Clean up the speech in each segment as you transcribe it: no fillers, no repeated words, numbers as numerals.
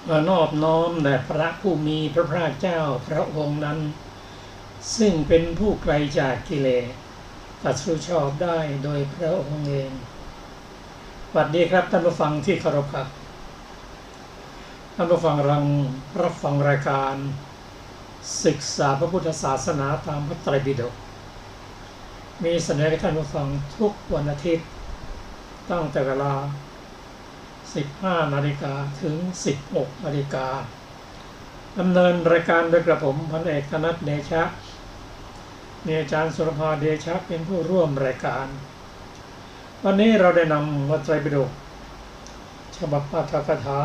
นอบน้อมแด่พระผู้มีพระภาคเจ้าพระองค์นั้นซึ่งเป็นผู้ไกลจากกิเลสตรัสรู้ชอบได้โดยพระองค์เองสวัสดีครับท่านผู้ฟังที่เคารพครับท่านผู้ฟังรับฟังรายการศึกษาพระพุทธศาสนาตามพระไตรปิฎกมีเสนอให้ท่านผู้ฟังทุกวันอาทิตย์ตั้งแต่เวลา15 นาฬิกาถึง 16 นาฬิกาดำเนินรายการโดยกระผมพันเอกธนัทเดชะมีอาจารย์สุรภาเดชะเป็นผู้ร่วมรายการวันนี้เราได้นำพระไตรปิฎกฉบับปาฐกถา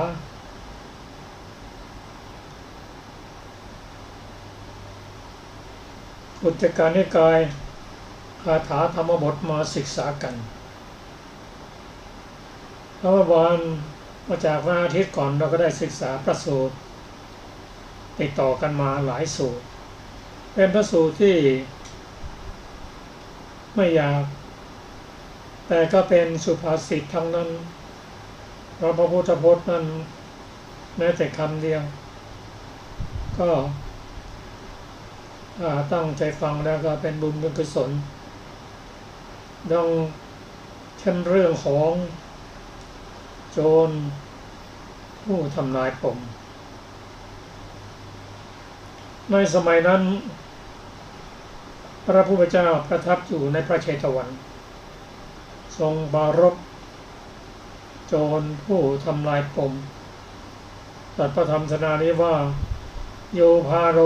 อุจจกนิกายคาถาธรรมบทมาศึกษากันเพราะว่ามาจากวันอาทิตย์ก่อนเราก็ได้ศึกษาพระสูตรติดต่อกันมาหลายสูตรเป็นพระสูตรที่ไม่ยาวแต่ก็เป็นสุภาษิตทั้งนั้นเพราะพระพุทธพจน์นั้นแม้แต่คำเดียวก็ตั้งใจฟังแล้วก็เป็นบุญเป็นกุศลดังเช่นเรื่องของโจรผู้ทำลายปมในสมัยนั้นพระผู้เป็นเจ้าประทับอยู่ในพระเชตวันทรงปรารภโจรผู้ทำลายปมตรัสพระธรรมสนานี้ว่าโยภาโร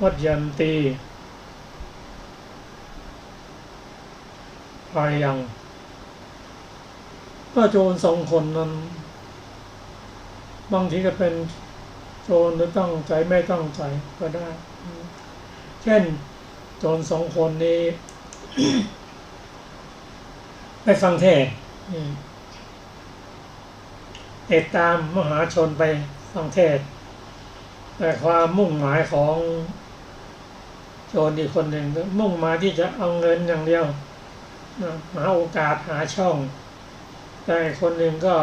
วัจยันตีภายังก็โจรสองคนนั้นบางทีก็เป็นโจรหรือตั้งใจไม่ตั้งใจก็ได้เช่นโจรสองคนนี้ ไปฟังเทศน์ติดตามมหาชนไปฟังเทศน์แต่ความมุ่งหมายของโจรอีกคนหนึ่งมุ่งหมายที่จะเอาเงินอย่างเดียวหาโอกาสหาช่องแต่คนหนึ่งก็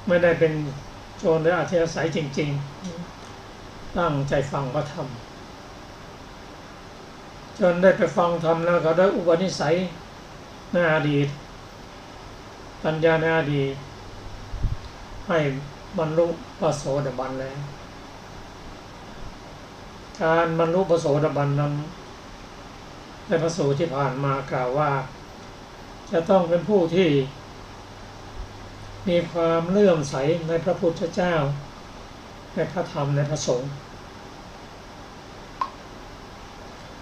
ไม่ได้เป็นโจรหรืออาชญาศัยจริงๆตั้งใจฟังพระธรรมจนได้ไปฟังธรรมแล้วก็ได้อุปนิสัยในอดีตปัญญาในอดีตให้บรรลุพระโสดาบันแล้วการบรรลุพระโสดาบันนั้นในพระสูตรที่ผ่านมากล่าวว่าจะต้องเป็นผู้ที่มีความเลื่อมใสในพระพุทธเจ้าในพระธรรมในพระสงฆ์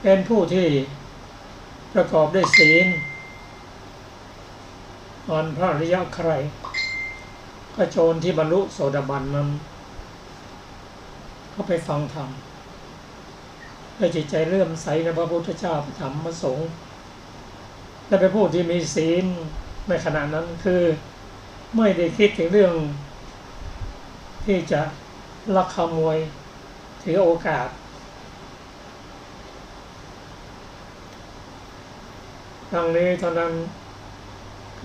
เป็นผู้ที่ประกอบด้วยศีลอ่อนพระอริยใคร่ก็โจรที่บรรลุโสดาบันนั้นเขาไปฟังธรรมด้วยจิตใจเลื่อมใสในพระพุทธเจ้าพระธรรมพระสงฆ์และเป็นผู้ที่มีศีลในขณะนั้นคือไม่ได้คิดถึงเรื่องที่จะลักขโมยถือโอกาสดังนี้เท่านั้น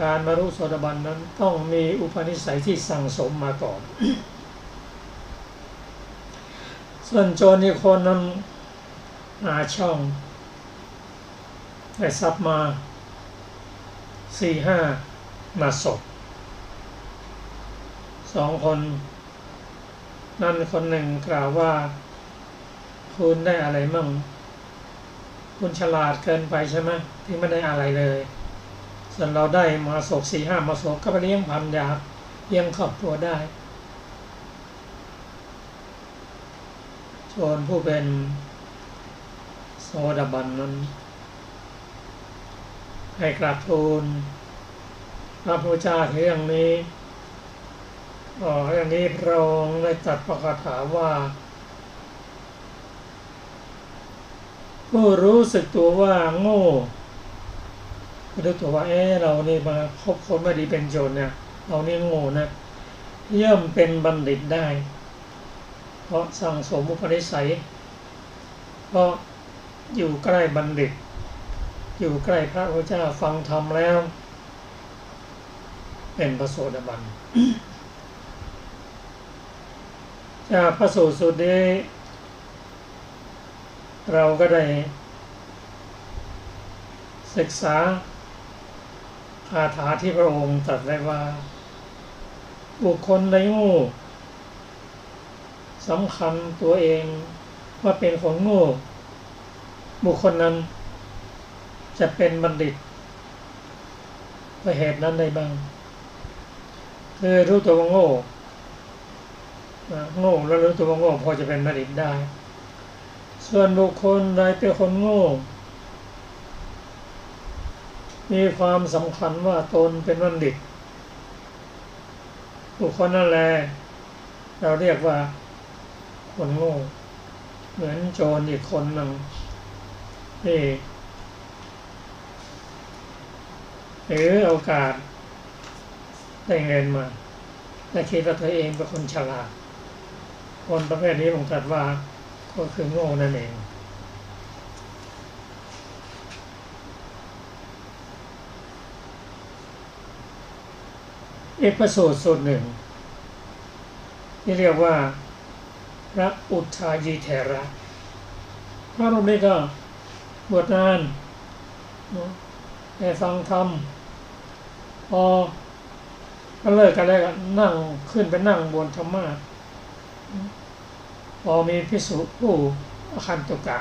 การบรรลุโสดาบันนั้นต้องมีอุปนิสัยที่สั่งสมมาก่อน ส่วนโจรอีกคนนั้นหาช่องได้ทรัพย์มา 4-5 มาศพ2 คนนั่นคนหนึ่งกล่าวว่าคุณได้อะไรมั่งคุณฉลาดเกินไปใช่ไหมที่ไม่ได้อะไรเลยส่วนเราได้มาศพ 4-5 มาศพก็ไปเลี้ยงพันยาเลี้ยงครอบครัวได้โจรผู้เป็นโสดาบันนั้นให้กราบทูลพระพุทธเจ้าเรื่องนี้อย่างนี้พระองค์ได้ตรัสพระคาถาว่าผู้รู้สึกตัวว่าโง่รู้ตัวว่าเรานี่มาคบคนไม่ดีเป็นโจรเนี่ยเรานี่โง่นะย่อมเป็นบัณฑิตได้เพราะสั่งสมอุปนิสัยเพราะอยู่ใกล้บัณฑิตอยู่ใกล้พระพุทธเจ้าฟังธรรมแล้วเป็นพระโสดาบัน จากพระสูตรสุดนี้เราก็ได้ศึกษาคาถาที่พระองค์ตรัสไว้ว่าบุคคลใดโง่สำคัญตัวเองว่าเป็นคนโง่บุคคลนั้นจะเป็นบัณฑิตเพราะเหตุนั้นได้บ้างคือรู้ตัวว่าโง่แล้วรู้ตัวว่าโง่พอจะเป็นบัณฑิตได้ส่วนบุคคลใดเป็นคนโง่มีความสำคัญว่าตนเป็นบัณฑิตบุคคลนั่นแหละเราเรียกว่าคนโง่เหมือนโจรอีกคนหนึ่งที่หรือโอกาสได้เงินมาแต่คิดว่าตัวเองเป็นคนฉลาดคนประเภทนี้ผมตรัสว่าก็คือโง่นั่นเองอีกพระสูตรหนึ่งที่เรียกว่าพระอุทายีเถระพระรูปนี้ก็บวชนานได้ฟังธรรมพอก็เลิกกันแล้วนั่งขึ้นไปนั่งบนธรรมะพอมีภิกษุผู้อคันตุกะ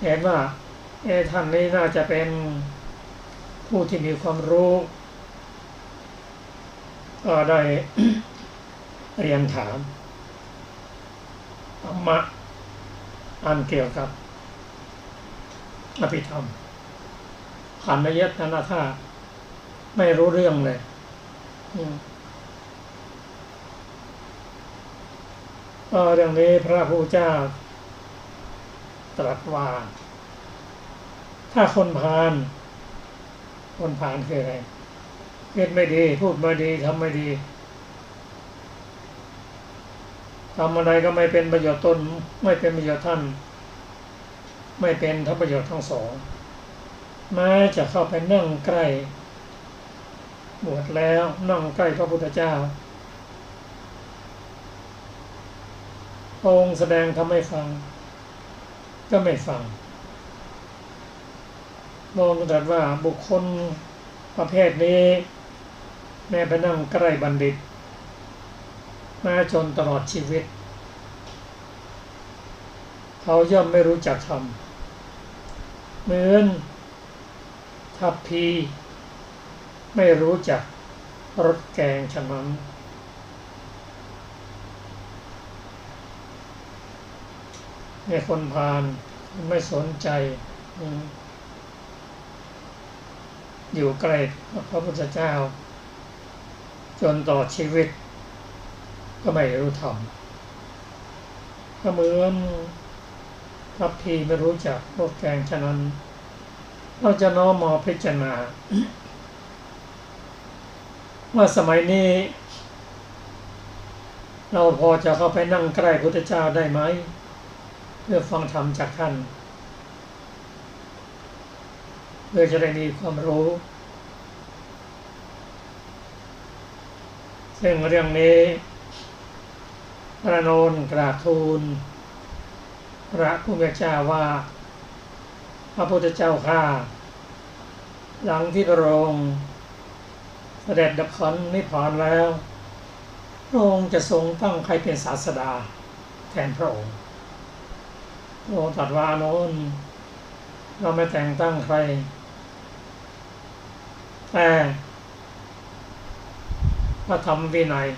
เห็นว่าท่านนี้น่าจะเป็นผู้ที่มีความรู้ก็ได้ เรียนถามธรรมะอันเกี่ยวกับอภิธรรมขันธ์ยตนะธาตุไม่รู้เรื่องเลยเรื่องนี้พระพุทธเจ้าตรัสว่าถ้าคนพาลคืออะไรคิดไม่ดีพูดไม่ดีทำไม่ดีทำอะไรก็ไม่เป็นประโยชน์ตนไม่เป็นประโยชน์ท่านไม่เป็นทั้งประโยชน์ทั้งสองแม้จะเข้าไปนั่งใกล้บวชแล้วนั่งใกล้พระพุทธเจ้าองค์แสดงทำให้ฟังก็ไม่ฟังโน้นตรัสว่าบุคคลประเภทนี้แม้ไปนั่งใกล้บัณฑิตมาจนตลอดชีวิตเขาย่อมไม่รู้จักธรรมเหมือนทัพพีไม่รู้จักรสแกงฉะนั้นในคนพาลไม่สนใจอยู่ใกล้พระพุทธเจ้าจนตลอดชีวิตก็ไม่รู้ธรรมก็เหมือนทัพพีไม่รู้จักรสแกงฉะนั้นเราจะน้อมมาพิจารณาว่าสมัยนี้เราพอจะเข้าไปนั่งใกล้พระพุทธเจ้าได้ไหมเพื่อฟังธรรมจากท่านเพื่อจะได้มีความรู้ซึ่งเรื่องนี้พระนนท์กราบทูลพระผู้มีพระเจ้าว่าพระพุทธเจ้าข้าหลังที่พระองค์เสด็จดับขันธ์นิพพานแล้วพระองค์จะทรงตั้งใครเป็นศาสดาแทนพระองค์พระองค์ตรัสว่าโน้นเราไม่แต่งตั้งใครแต่พระธรรมวินัย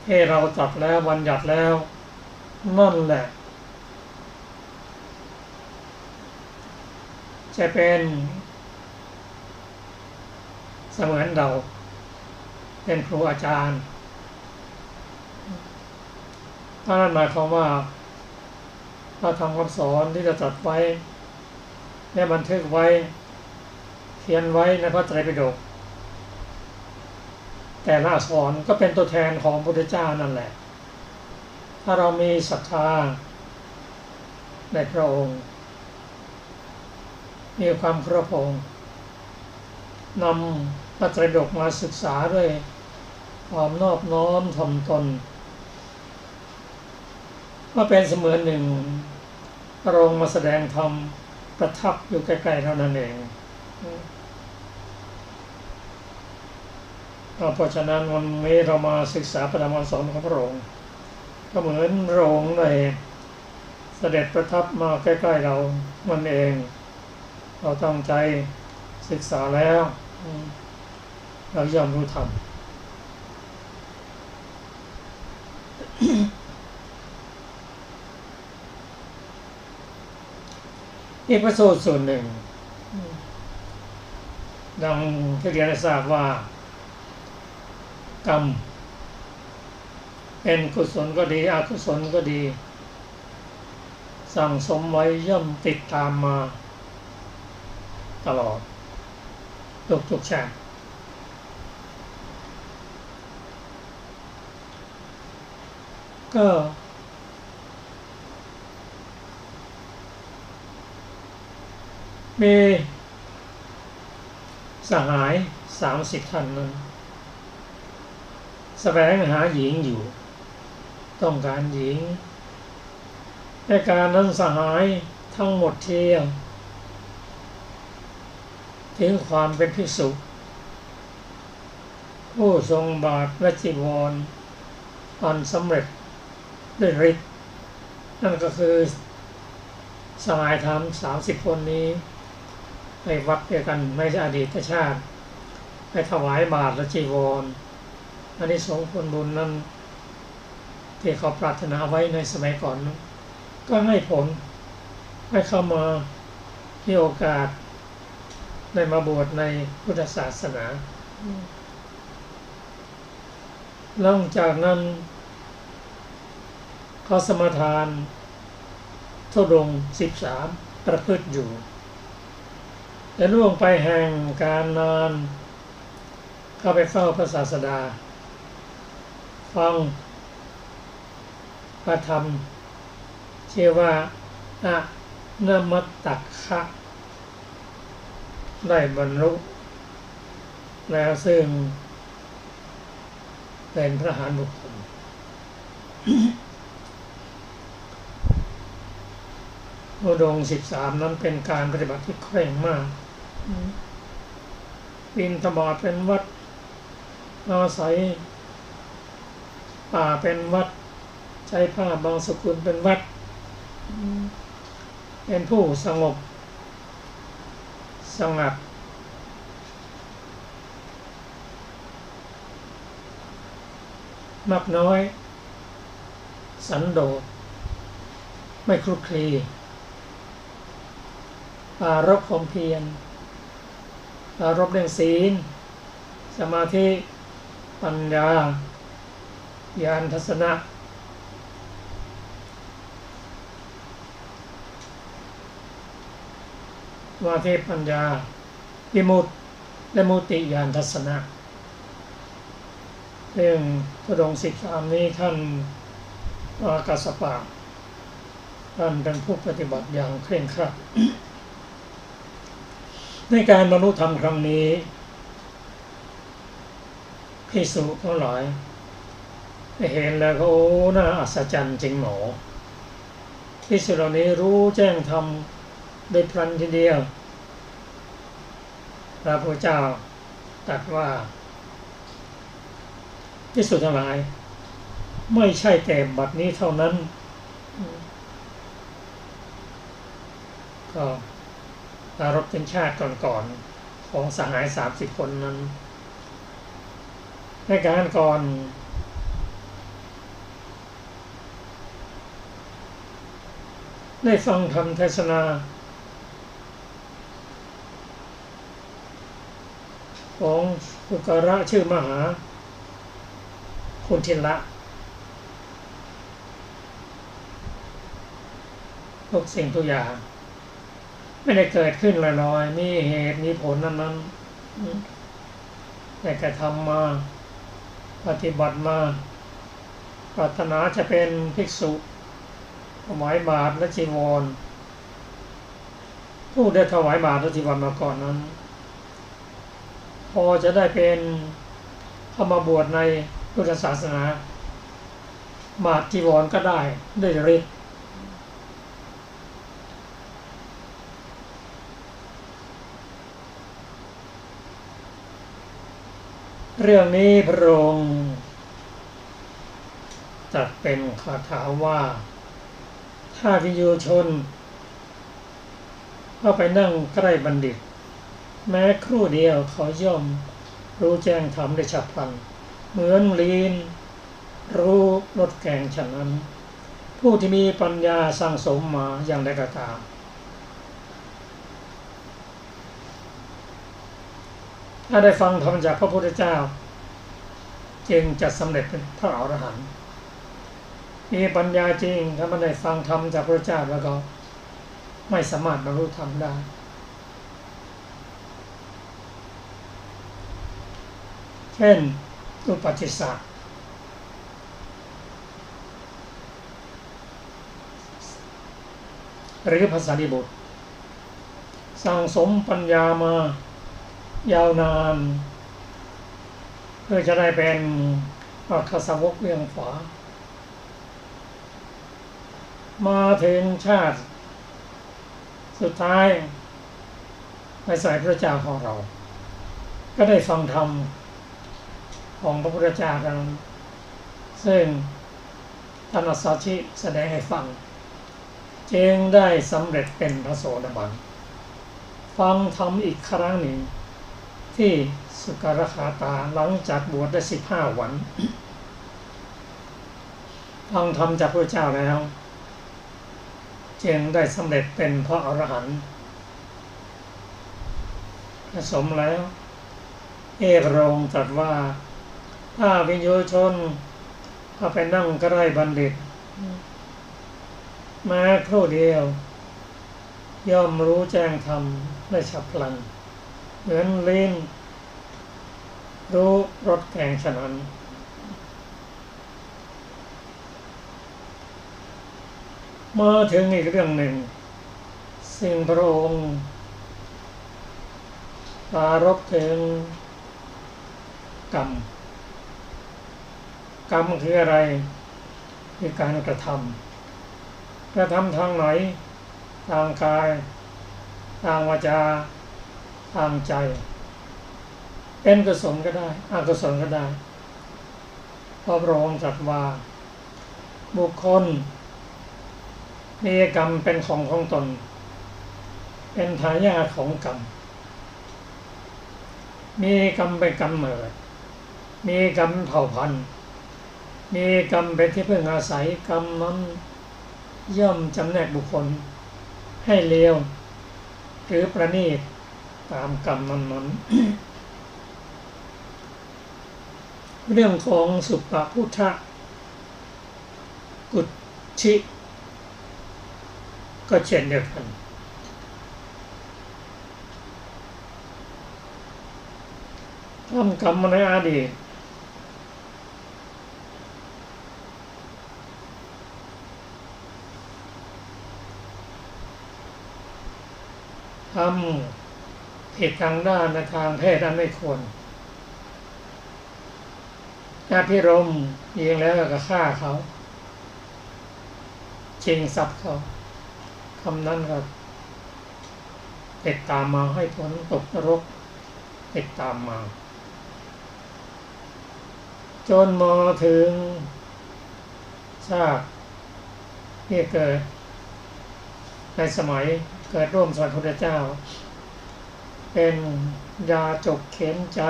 ที่เราตรัสแล้วบัญญัติแล้วนั่นแหละจะเป็นเสมือนเราเป็นครูอาจารย์นั่นหมายความว่าพระธรรมคำสอนที่จะตรัสไว้และบันทึกไว้เขียนไว้ในพระไตรปิฎกแต่ละอักษรก็เป็นตัวแทนของพระพุทธเจ้านั่นแหละถ้าเรามีศรัทธาในพระองค์มีความเคารพพระองค์นำพระไตรปิฎกมาศึกษาด้วยความนอบน้อมถ่อมตน ก็เป็นเสมือนหนึ่งพระองค์มาแสดงธรรมประทับอยู่ใกล้ๆเท่านั้นเองเพราะฉะนั้นวันนี้เรามาศึกษาพระธรรมคำสอนของพระองค์ก็เหมือนพระองค์ได้เสด็จประทับมาใกล้ๆเรามันเองเราตั้งใจศึกษาแล้วเราย่อมรู้ธรรมอีกพระสูตรส่วนหนึ่งดังที่เรียนให้ทราบว่ากรรมเป็นกุศลก็ดีอกุศลก็ดีสั่งสมไว้ย่อมติดตามมาตลอดทุกชาติก็มีสหาย30 ท่านนั้นแสวงหาหญิงอยู่ต้องการหญิงในการนั้นสหายทั้งหมดเที่ยวถึงความเป็นภิกษุผู้ทรงบาตรและจีวรอันสำเร็จด้วยฤทธิ์นั่นก็คือสหายธรรม30 คนนี้ไปวัดเดียวกันในอดีตชาติไปถวายบาตรและจีวรอันนี้สงผลบุญนั้นที่เขาปรารถนาไว้ในสมัยก่อนก็ให้ผลให้เข้ามาที่โอกาสได้มาบวชในพุทธศาสนาหลังจากนั้นเขาสมาทานธุดงค์13ประพฤติอยู่และล่วงไปแห่งการนานเข้าไปเฝ้าพระศาสดาฟังพระธรรมชื่อว่าอนมัตตัคคะได้บรรลุแล้วซึ่งเป็นพระอรหันต์บุคคลธุดงค์13นั้นเป็นการปฏิบัติที่เคร่งมากบิณฑบาตเป็นวัดอาศัยป่าเป็นวัดใช้ผ้าบางสกุลเป็นวัดเป็นผู้สงบสงัดมักน้อยสันโดษไม่คลุกคลีปรารภความเพียรปรารภเรื่องศีลสมาธิปัญญาญาณทัศนะสมาธิปัญญาวิมุตติและมุตติญาณทัศนะเรื่องธุดงค์13นี้ท่านกัสสปะท่านเป็นผู้ปฏิบัติอย่างเคร่งครัดในการบรรลุธรรมครั้งนี้ภิกษุทั้งหลายเห็นแล้วก็โอ้น่าอัศจรรย์จริงหนอภิกษุเหล่านี้รู้แจ้งธรรมโดยพลันทีเดียวพระพุทธเจ้าตรัสว่าภิกษุทั้งหลายไม่ใช่แต่บัดนี้เท่านั้นก็ปรารภเป็นชาติก่อนๆของสหาย30 คนนั้นในการก่อนได้ฟังธรรมเทศนาของอุกระชื่อมหาคุณทิละทุกสิ่งทุกอย่างไม่ได้เกิดขึ้นลอยๆมีเหตุมีผลนั้นแต่กระทำมาปฏิบัติมาปรารถนาจะเป็นภิกษุถวายบาตรและจีวรผู้ได้ถวายบาตรและจีวรมาก่อนนั้นพอจะได้เป็นเข้ามาบวชในพุทธศาสนา บาทจีวรก็ได้ด้วยฤทธิ์เรื่องนี้พระองค์จัดเป็นคาถาว่าถ้าวิญโยชนเข้าไปนั่งใกล้บัณฑิตแม้ครู่เดียวเขาย่อมรู้แจ้งธรรมได้ฉับพลันเหมือนลีนรู้รสแกงฉะนั้นผู้ที่มีปัญญาสั่งสมมาอย่างใดก็ตามถ้าได้ฟังธรรมจากพระพุทธเจ้าจึงจะสำเร็จเป็นพระอรหันต์มีปัญญาจริงถ้ามันได้ฟังธรรมจากพระเจ้าแล้วก็ไม่สามารถบรรลุธรรมได้เช่นอุปัชฌิสะหรือภาษาดิบุตรสั่งสมปัญญามายาวนานเพื่อจะได้เป็นอัคคสาวกเวียงฝามาถึงชาติสุดท้ายในสายพระเจ้าของเราก็ได้ฟังธรรมของพระพุทธเจ้ากันซึ่งท่านอัสสชิแสดงให้ฟังจึงได้สำเร็จเป็นพระโสดาบันฟังธรรมอีกครั้งหนึ่งที่สุกรคาตาหลังจากบวชได้15 วันฟังธรรมจากพระเจ้าแล้วจึงได้สำเร็จเป็นพระอรหันต์สมแล้วพระองค์ตรัสว่าถ้าวิญโยชนเข้าไปนั่งใกล้บัณฑิตแม้ครู่เดียวย่อมรู้แจ้งธรรมได้ฉับพลันเหมือนลิ้นรู้รสแกงฉะนั้นมาถึงอีกเรื่องหนึ่งซึ่งพระองค์ปรารภถึงกรรมคืออะไรคือการกระทำทางไหนทางกายทางวาจาทางใจเป็นกุศลก็ได้อกุศลก็ได้เพราะพระองค์ตรัสว่าบุคคลมีกรรมเป็นของตนเป็นทายาทของกรรมมีกรรมเป็นกำเนิดมีกรรมเผ่าพันธุ์มีกรรมเป็นที่พึ่งอาศัยกรรมนั้นย่อมจำแนกบุคคลให้เลวหรือประณีตตามกรรมนั้นเรื่องของสุปพุทธกุจฉิก็เช่นเดียวกันทำกรรมในอดีตทำผิดทางด้านในทางเพศอันไม่ควรพิรมยิงแล้วก็ฆ่าเขาชิงทรัพย์เขาคำนั้นก็ติดตามมาให้ผลตกนรกติดตามมาจนมาถึงชาติที่เกิดในสมัยเกิดร่วมสมัยพระพุทธเจ้าเป็นยาจกเข็นใจ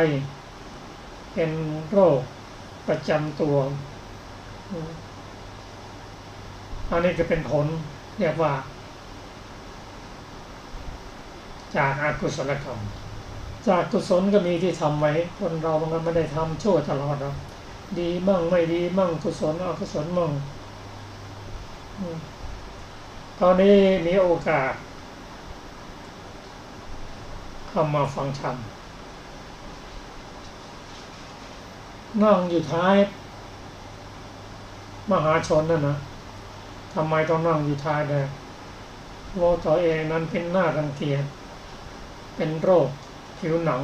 เป็นโรคประจำตัวอันนี้ก็เป็นผลเรียกว่าจากอกุศลกรรมจากกุศลก็มีที่ทำไว้คนเราบางคนไม่ได้ทำชั่วตลอดหรอกดีมั่งไม่ดีมั่งกุศลอกุศลมั่งตอนนี้มีโอกาสเข้ามาฟังธรรมนั่งอยู่ท้ายมหาชนนั่นนะทำไมต้องนั่งอยู่ท้ายเลยเพราะตัวเองนั้นเป็นหน้ารังเกียจเป็นโรคผิวหนัง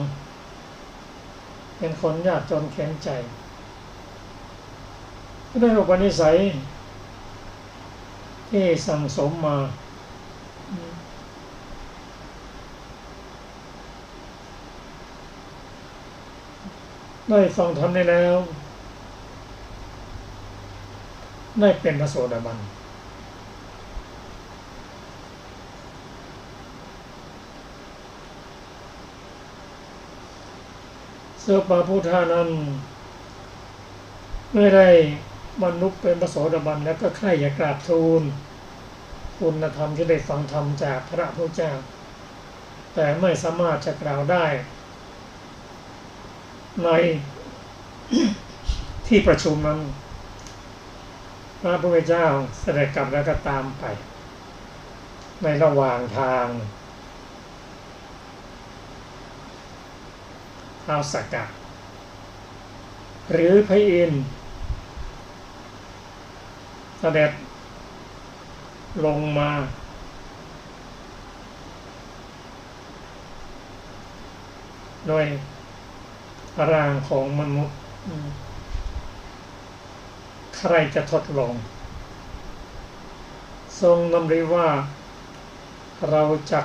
เป็นคนยากจนเข็นใจ ด้วยอุปนิสัยที่สั่งสมมาได้ฟังธรรมได้แล้วได้เป็นพระโสดาบันสัพพะพุทธานั้นเมื่อได้บรรลุเป็นพระโสดาบันแล้วก็ใคร่อยากราบทูลคุณธรรมที่ได้ฟังธรรมจากพระพุทธเจ้าแต่ไม่สามารถจะกล่าวได้ใน ที่ประชุมนั้นพระพุทธเจ้าเสด็จกลับแล้วก็ตามไปในระหว่างทางท้าวสักกะหรือพระอินทร์เสด็จลงมาโดยร่างของมนุษย์ใครจะทดลองทรงดำริว่าเราจะ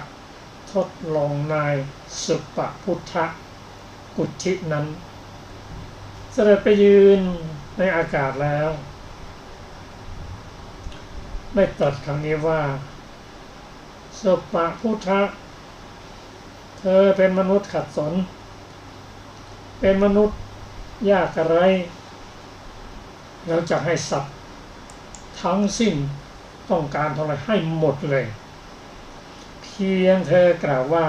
ทดลองนายสุปพุทธกุฏินั้นเสด็จไปยืนในอากาศแล้วได้ตรัสคำนี้ว่าสุปพุทธะเธอเป็นมนุษย์ขัดสนเป็นมนุษย์ยากอะไรเราจะให้สัตว์ทั้งสิ้นต้องการเท่าไรให้หมดเลยเพียงเธอกล่าวว่า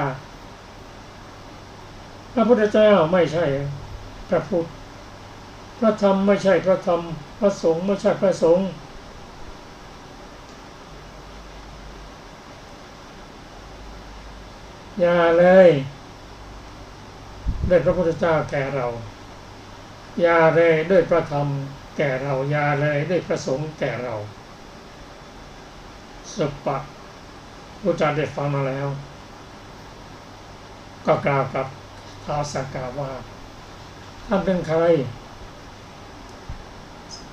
พระพุทธเจ้าไม่ใช่พระพุทธพระธรรมไม่ใช่พระธรรมพระสงฆ์ไม่ใช่พระสงฆ์อย่าเลยด้วยพระพุทธเจ้าแก่เราอย่าเลยด้วยพระธรรมแก่เราอย่าเลยด้วยพระสงฆ์แก่เราสุปพุทธเจ้าได้ฟังมาแล้วก็กล่าวกับท้าวสักกะว่าท่านเป็นใคร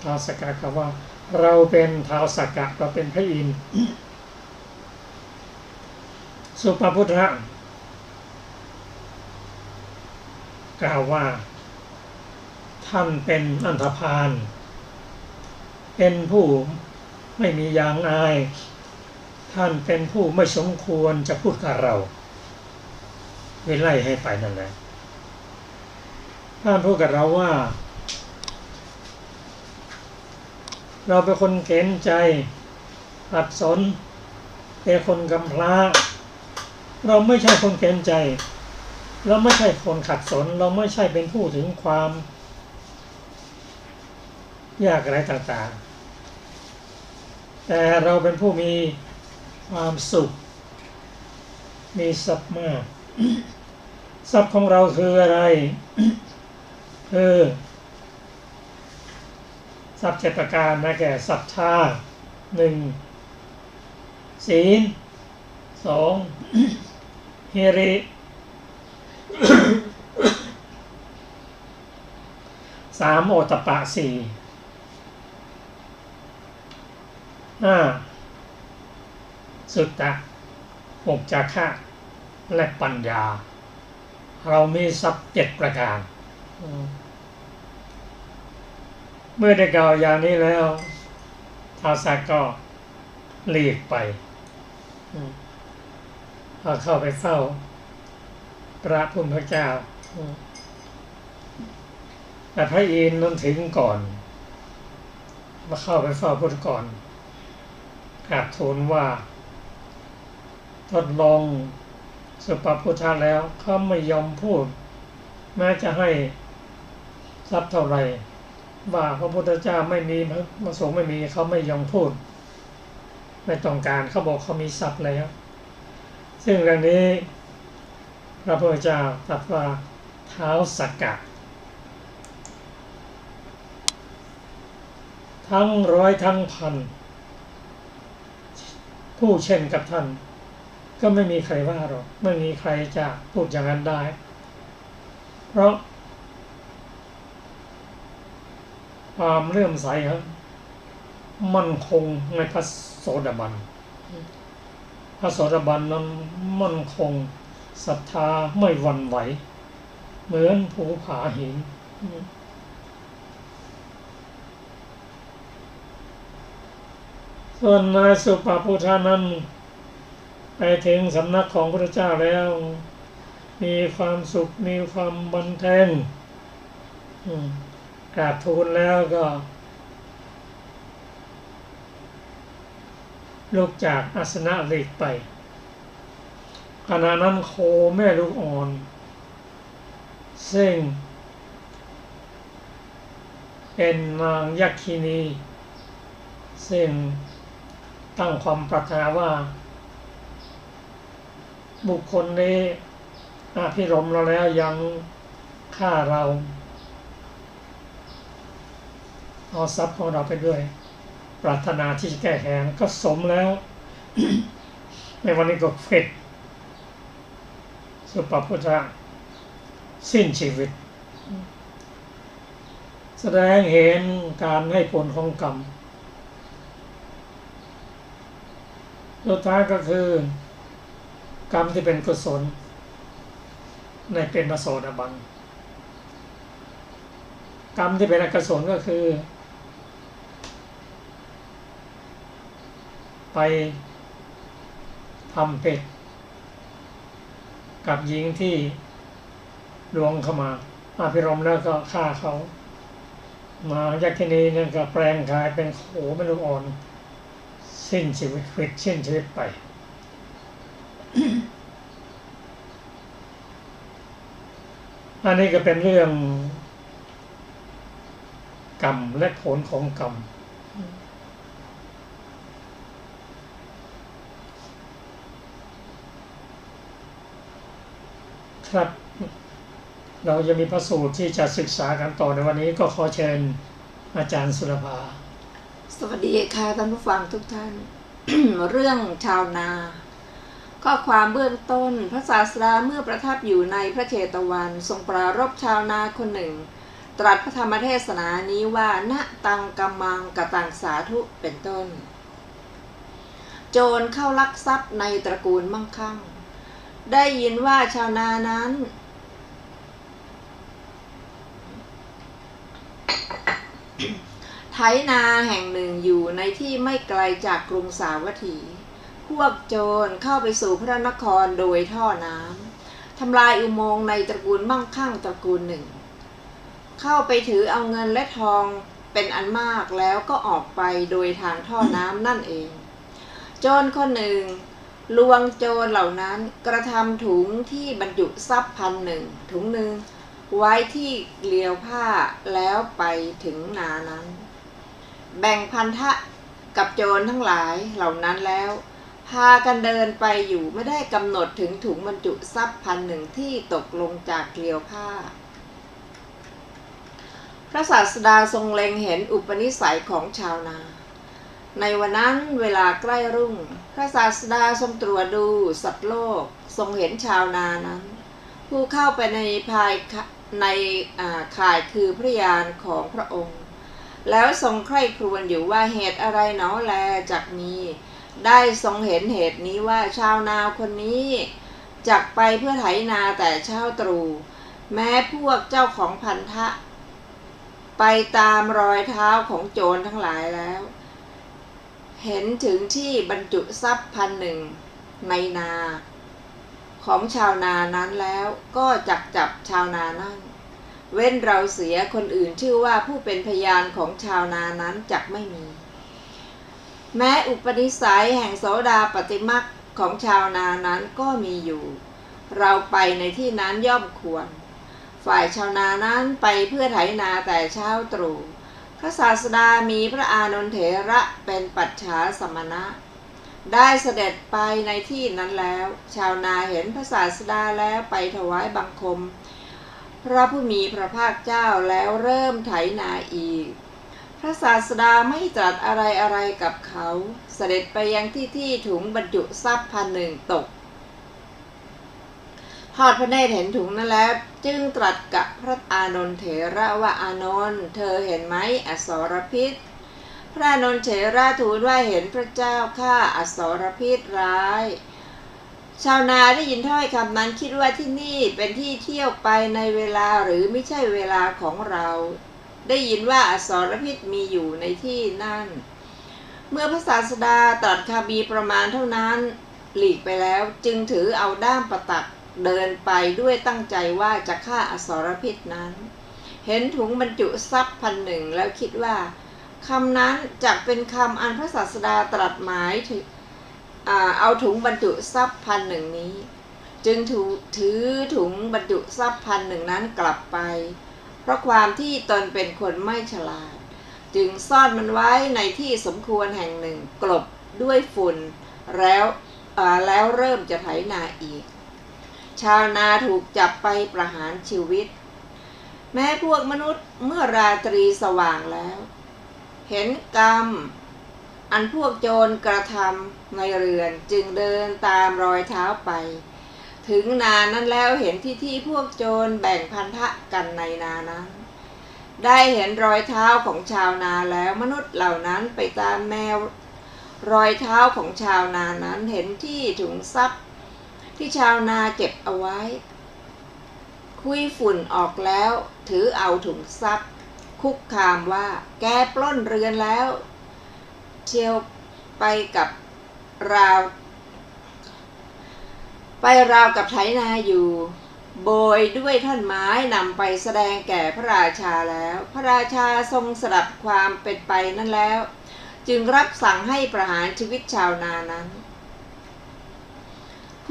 ท้าวสักกะกล่าวว่าเราเป็นท้าวสักกะเราเป็นพระอินทร์สุปพุทธะกล่าวว่าท่านเป็นอันธพาลเป็นผู้ไม่มียางอายท่านเป็นผู้ไม่สมควรจะพูดกับเราไม่ไล่ให้ไปนั่นแหละท่านพูดกับเราว่าเราเป็นคนเข็นใจขัดสนเป็นคนกำพร้าเราไม่ใช่คนเข็นใจเราไม่ใช่คนขัดสนเราไม่ใช่เป็นผู้ถึงความยากอะไรต่างๆแต่เราเป็นผู้มีความสุขมีทรัพย์มากทรัพย์ของเราคืออะไรคือทรัพย์7ประการนะแก่ศรัทธา1ศีล2หิริ3โอตตัปปะ4 5สุตตะ6จาคะและปัญญาเรามีทรัพย์7ประการเมื่อได้กล่าวอย่างนี้แล้วท้าวสักกะก็หลีกไปเข้าไปเฝ้าพระพุทธเจ้าแต่พระอินทร์นั้นถึงก่อนมาเข้าไปเฝ้าพุทธก่อนกราบทูลว่าทดลองสุปพุทธะแล้วเขาไม่ยอมพูดแม้จะให้ทรัพย์เท่าไหร่ว่าพระพุทธเจ้าไม่มีพระสงฆ์ไม่มีเขาไม่ยอมพูดไม่ต้องการเขาบอกเขามีทรัพย์แล้วซึ่งเรื่องนี้พระพุทธเจ้าตรัสว่าท้าวสักกะทั้งร้อยทั้งพันผู้เช่นกับท่านก็ไม่มีใครว่าหรอกไม่มีใครจะพูดอย่างนั้นได้เพราะ ความเลื่อมใสครับมั่นคงในพระโสดาบันพระโสดาบันนั้นมั่นคงศรัทธาไม่หวั่นไหวเหมือนภูผาหินส่วนนายสุปพุทธานั้นไปถึงสำนักของพระเจ้าแล้วมีความสุขมีความบันเทิงกราบทูลแล้วก็ลุกจากอาสนะหลีกไปขณะนั้นโคแม่ลูกอ่อนซึ่งเป็นนางยักษินีซึ่งตั้งความปรารถนาว่าบุคคลนี้อภิรมย์เราแล้วยังฆ่าเราเอาทรัพย์ของเราไปด้วยปรารถนาที่จะแก้แค้นก็สมแล้ว ในวันนี้ก็เฟ็ดสุปพุทธะสิ้นชีวิตแสดงเห็นการให้ผลของกรรมสุดท้ายก็คือกรรมที่เป็นกุศลในเป็นพระโสดาบันกรรมที่เป็นอกุศลก็คือไปทำผิดกับหญิงที่ลวงเข้ามาอภิรมย์แล้วก็ฆ่าเขามายักษินีเนี่ยก็แปลงกายเป็นโขแม่ลูกอ่อนสิ้นชีวิตสิ้นชีวิตไป อันนี้ก็เป็นเรื่องกรรมและผลของกรรมครับเราจะมีพระสูตรที่จะศึกษากันต่อในวันนี้ก็ขอเชิญอาจารย์สุรภาสวัสดีค่ะท่านผู้ฟังทุกท่าน เรื่องชาวนาข้อความเบื้องต้นพระศาสดาเมื่อประทับอยู่ในพระเชตวันทรงปรารภชาวนาคนหนึ่งตรัสพระธรรมเทศนานี้ว่าณตังกัมมังกตังสาธุเป็นต้นโจรเข้าลักทรัพย์ในตระกูลมั่งคั่งได้ยินว่าชาวนานั้นไถนาแห่งหนึ่งอยู่ในที่ไม่ไกลจากกรุงสาวัตถีพวกโจรเข้าไปสู่พระนครโดยท่อน้ำทำลายอุโมงค์ในตระกูลมั่งคั่งตระกูลหนึ่งเข้าไปถือเอาเงินและทองเป็นอันมากแล้วก็ออกไปโดยทางท่อน้ำนั่นเองโจรคนหนึ่งลวงโจรเหล่านั้นกระทำถุงที่บรรจุทรัพย์1,000 ถุงหนึ่งไว้ที่เกลียวผ้าแล้วไปถึงนานั้นแบ่งพันธะกับโจรทั้งหลายเหล่านั้นแล้วพากันเดินไปอยู่ไม่ได้กำหนดถึงถุงบรรจุทรัพย์1,000ที่ตกลงจากเกลียวผ้าพระศาสดาทรงเล็งเห็นอุปนิสัยของชาวนาในวันนั้นเวลาใกล้รุ่งพระศาสดาทรงตรวจดูสัตว์โลกทรงเห็นชาวนานั้นผู้เข้าไปในข่ายคือพระญาณของพระองค์แล้วทรงใคร่ครวญอยู่ว่าเหตุอะไรหนอแลจักมีได้ทรงเห็นเหตุนี้ว่าชาวนาคนนี้จักไปเพื่อไถนาแต่เช้าตรู่แม้พวกเจ้าของพันธะไปตามรอยเท้าของโจรทั้งหลายแล้วเห็นถึงที่บรรจุทรัพย์1,000ในนาของชาวนานั้นแล้วก็จับชาวนานั้นเว้นเราเสียคนอื่นชื่อว่าผู้เป็นพยานของชาวนานั้นจักไม่มีแม้อุปนิสัยแห่งโสดาปัตติมรรคของชาวนานั้นก็มีอยู่เราไปในที่นั้นย่อมควรฝ่ายชาวนานั้นไปเพื่อไถนาแต่เช้าตรู่พระศาสดามีพระอานนทเถระเป็นปัจฉาสมณะได้เสด็จไปในที่นั้นแล้วชาวนาเห็นพระศาสดาแล้วไปถวายบังคมพระผู้มีพระภาคเจ้าแล้วเริ่มไถนาอีกพระศาสดาไม่ตรัสอะไรกับเขาเสด็จไปยังที่ถุงบรรจุทรัพย์1,000ตกพ ทอดพระเนตรเห็นถุงนั้นแล้วจึงตรัสกับพระอานนท์เถระว่าอานนท์เธอเห็นไหมอสรพิษพระอานนท์เถระทูลว่าเห็นพระเจ้าข้าอสรพิษร้ายชาวนาได้ยินถ้อยคำนั้นคิดว่าที่นี่เป็นที่เที่ยวไปในเวลาหรือไม่ใช่เวลาของเราได้ยินว่าอสรพิษมีอยู่ในที่นั่นเมื่อพระศาสดาตรัสคำมีประมาณเท่านั้นหลีกไปแล้วจึงถือเอาด้ามประตักเดินไปด้วยตั้งใจว่าจะฆ่าอสรพิษนั้นเห็นถุงบรรจุทรัพย์1,000แล้วคิดว่าคำนั้นจักเป็นคำอันพระศาสดาตรัสหมายถึงเอาถุงบรรจุทรัพย์1,000นี้จึงถือถุงบรรจุทรัพย์1,000นั้นกลับไปเพราะความที่ตนเป็นคนไม่ฉลาดจึงซ่อนมันไว้ในที่สมควรแห่งหนึ่งกลบด้วยฝุ่นแล้วเริ่มจะไถนาอีกชาวนาถูกจับไปประหารชีวิตแม้พวกมนุษย์เมื่อราตรีสว่างแล้วเห็นกรรมอันพวกโจรกระทำในเรือนจึงเดินตามรอยเท้าไปถึงนานั้นแล้วเห็นที่พวกโจรแบ่งพันธะกันในนานั้นได้เห็นรอยเท้าของชาวนาแล้วมนุษย์เหล่านั้นไปตามแนวรอยเท้าของชาวนานั้นเห็นที่ถุงทรัพย์ที่ชาวนาเก็บเอาไว้คุยฝุ่นออกแล้วถือเอาถุงทรัพย์คุกคามว่าแกปล้นเรือนแล้วเที่ยวไปราวกับไถนาอยู่โบยด้วยท่อนไม้นำไปแสดงแก่พระราชาแล้วพระราชาทรงสดับความเป็นไปนั้นแล้วจึงรับสั่งให้ประหารชีวิตชาวนานั้น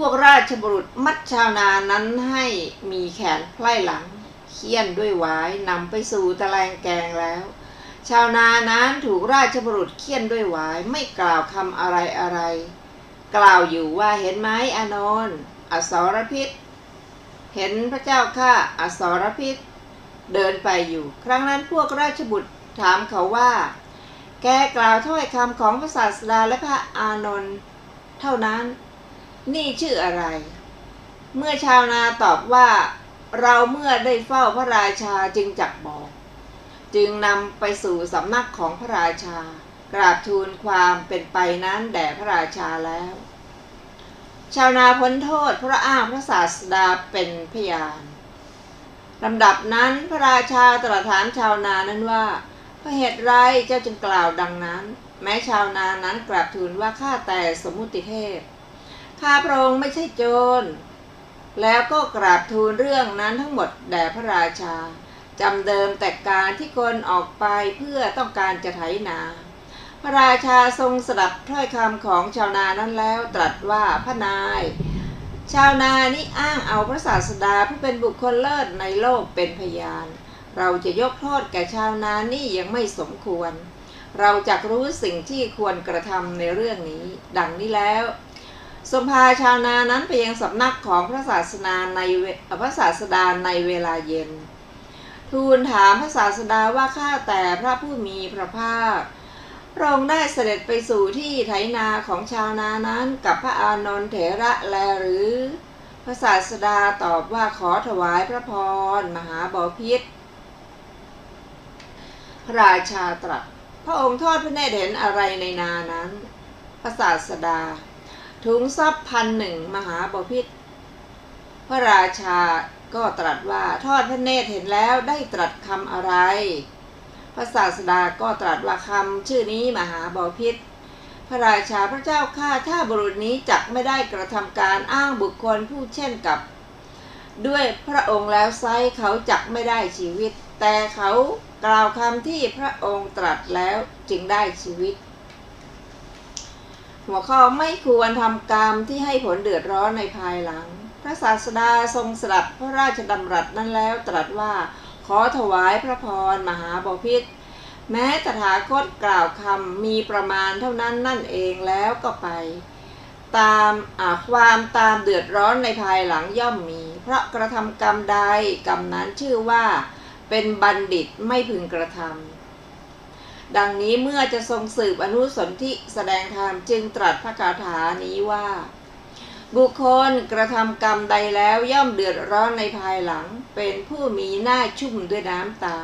พวกราชบุรุษมัดชาวนานั้นให้มีแขนไพร่หลังเคี่ยนด้วยหวายนำไปสู่ตะแลงแกงแล้วชาวนานั้นถูกราชบุรุษเคี่ยนด้วยหวายไม่กล่าวคำอะไรกล่าวอยู่ว่าเห็นไหมอานนท์อสรพิษเห็นพระเจ้าข้าอสรพิษเดินไปอยู่ครั้งนั้นพวกราชบุตรถามเขาว่าแกกล่าวถ้อยคำของพระศาสดาและพระอานนท์เท่านั้นนี่ชื่ออะไรเมื่อชาวนาตอบว่าเราเมื่อได้เฝ้าพระราชาจึงจักบอกจึงนำไปสู่สำนักของพระราชากราบทูลความเป็นไปนั้นแด่พระราชาแล้วชาวนาพ้นโทษเพราะอ้างพระศาสดาเป็นพยานลำดับนั้นพระราชาตรัสถามชาวนานั้นว่าเพราะเหตุไรเจ้าจึงกล่าวดังนั้นแม้ชาวนานั้นกราบทูลว่าข้าแต่สมมุติเทพข้าพระองค์ไม่ใช่โจรแล้วก็กราบทูลเรื่องนั้นทั้งหมดแด่พระราชาจำเดิมแต่การที่คนออกไปเพื่อต้องการจะไถนาพระราชาทรงสดับถ้อยคำของชาวนานั้นแล้วตรัสว่าพระนายชาวนานี้อ้างเอาพระศาสดาผู้เป็นบุคคลเลิศในโลกเป็นพยานเราจะยกโทษแก่ชาวนานี่ยังไม่สมควรเราจักรู้สิ่งที่ควรกระทำในเรื่องนี้ดังนี้แล้วทรงพาชาวนานั้นไปยังสำนักของพระศาสดาในเวลาเย็นทูลถามพระศาสดาว่าข้าแต่พระผู้มีพระภาคพระองค์ได้เสด็จไปสู่ที่ไถนาของชาวนานั้นกับพระอานนท์เถระแลหรือพระศาสดาตอบว่าขอถวายพระพรมหาบพิตรพระราชาตรัสพระองค์ทอดพระเนตรเห็นอะไรในนานั้นพระศาสดาถุงทรัพย์1,000 มหาบพิตรพระราชาก็ตรัสว่าทอดพระเนตรเห็นแล้วได้ตรัสคำอะไรพระศาสดาก็ตรัสว่าคำชื่อนี้มหาบพิตรพระราชาพระเจ้าข้าถ้าบุรุษนี้จักไม่ได้กระทำการอ้างบุคคลผู้เช่นกับด้วยพระองค์แล้วไซเขาจักไม่ได้ชีวิตแต่เขากล่าวคำที่พระองค์ตรัสแล้วจึงได้ชีวิตหัวข้อไม่ควรทำกรรมที่ให้ผลเดือดร้อนในภายหลังพระศาสดาทรงสดับพระราชดำรัสนั้นแล้วตรัสว่าขอถวายพระพรมหาบพิตรแม้ตถาคตกล่าวคำมีประมาณเท่านั้นนั่นเองแล้วก็ไปความตามเดือดร้อนในภายหลังย่อมมีเพราะกระทำกรรมใดกรรมนั้นชื่อว่าเป็นบัณฑิตไม่พึงกระทำดังนี้เมื่อจะทรงสืบอนุสนธิแสดงธรรมจึงตรัสพระคาถานี้ว่า บุคคลกระทำกรรมใดแล้วย่อมเดือดร้อนในภายหลังเป็นผู้มีหน้าชุ่มด้วยน้ำตา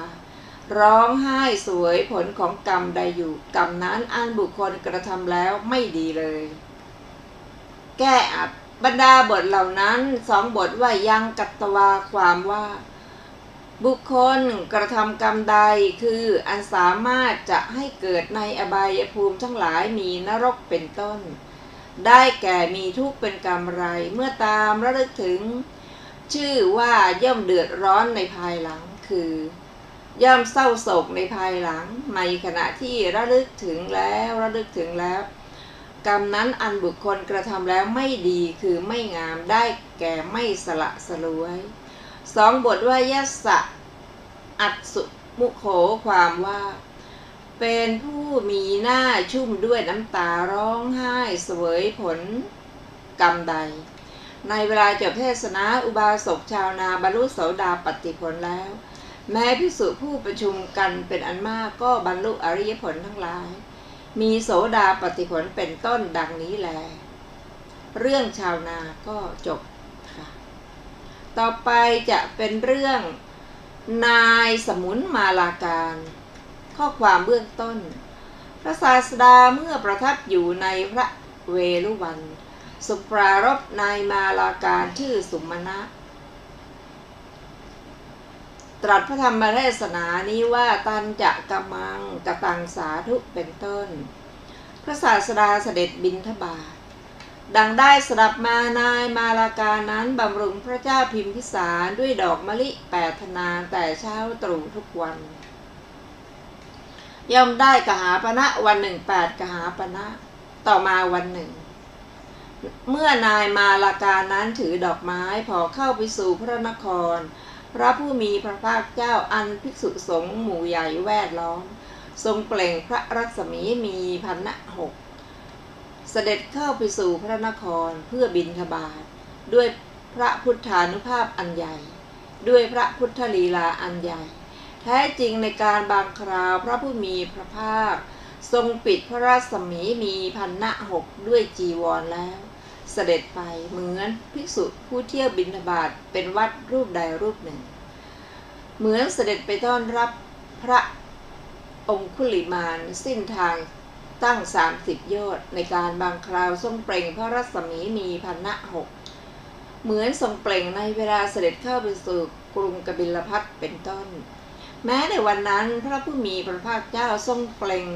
ร้องไห้สวยผลของกรรมใดอยู่กรรมนั้นอันบุคคลกระทำแล้วไม่ดีเลย แก้อัดบรรดาบทเหล่านั้น2 บทว่ายังกัตตวาความว่าบุคคลกระทำกรรมใดคืออันสามารถจะให้เกิดในอบายภูมิทั้งหลายมีนรกเป็นต้นได้แก่มีทุกข์เป็นกรรมไรเมื่อตามระลึกถึงชื่อว่าย่อมเดือดร้อนในภายหลังคือย่อมเศร้าโศกในภายหลังในขณะที่ระลึกถึงแล้วกรรมนั้นอันบุคคลกระทำแล้วไม่ดีคือไม่งามได้แก่ไม่สละสลวย2 บทว่ายัสสะอัตสุมุโขความว่าเป็นผู้มีหน้าชุ่มด้วยน้ำตาร้องไห้เสวยผลกรรมใดในเวลาจบเทศนาอุบาสกชาวนาบรรลุโสดาปัตติผลแล้วแม้ภิกษุผู้ประชุมกันเป็นอันมากก็บรรลุอริยผลทั้งหลายมีโสดาปัตติผลเป็นต้นดังนี้แลเรื่องชาวนาก็จบค่ะต่อไปจะเป็นเรื่องนายสมุนมาลาการข้อความเบื้องต้นพระศาสดาเมื่อประทับอยู่ในพระเวฬุวันสุปรารภนายมาลาการชื่อสุมาณะตรัสพระธรรมเทศนานี้ว่าตันจะกะมังกะตังสาธุเป็นต้นพระศาสดาเสด็จบิณฑบาตดังได้สดับมานายมาลาการนั้นบำรุงพระเจ้าพิมพิสารด้วยดอกมะลิ8 ธนาแต่เช้าตรู่ทุกวันย่อมได้กหาปณะวันหนึ่ง8 กหาปณะต่อมาวันหนึ่งเมื่อนายมาลาการนั้นถือดอกไม้พอเข้าไปสู่พระนครพระผู้มีพระภาคเจ้าอันภิกษุสงฆ์หมู่ใหญ่แวดล้อมทรงเปล่งพระรัศมีมีพรรณะ6เสด็จเข้าไปสู่พระนครเพื่อบิณฑบาตด้วยพระพุทธานุภาพอันใหญ่ด้วยพระพุทธลีลาอันใหญ่แท้จริงในการบางคราวพระผู้มีพระภาคทรงปิดพระรัศมีมีพรรณะ6ด้วยจีวรแล้วเสด็จไปเหมือนภิกษุผู้เที่ยวบิณฑบาตเป็นวัดรูปใดรูปหนึ่งเหมือนเสด็จไปต้อนรับพระองคุลิมานสิ้นทางตั้ง30 โยชน์ในการบางคราวทรงเปล่งพระรัศมีมีพรรณะ6เหมือนทรงเปล่งในเวลาเสด็จเข้าไปสู่กรุงกบิลพัสเป็นต้นแม้ในวันนั้นพระผู้มีพระภาคเจ้าทรงเปล่ง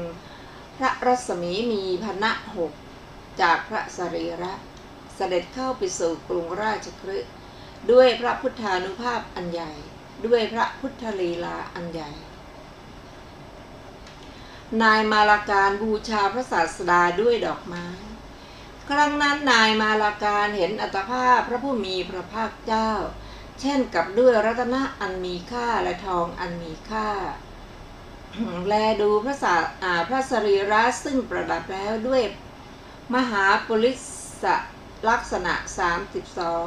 พระรัศมีมีพรรณะ6จากพระสรีระเสด็จเข้าไปสู่กรุงราชคฤห์ด้วยพระพุทธานุภาพอันใหญ่ด้วยพระพุทธลีลาอันใหญ่นายมาลาการบูชาพระศาสดาด้วยดอกไม้ครั้งนั้นนายมาลาการเห็นอัตภาพพระผู้มีพระภาคเจ้าเช่นกับด้วยรัตนะอันมีค่าและทองอันมีค่า แลดูพระสรีระซึ่งประดับแล้วด้วยมหาปุริสลักษณะ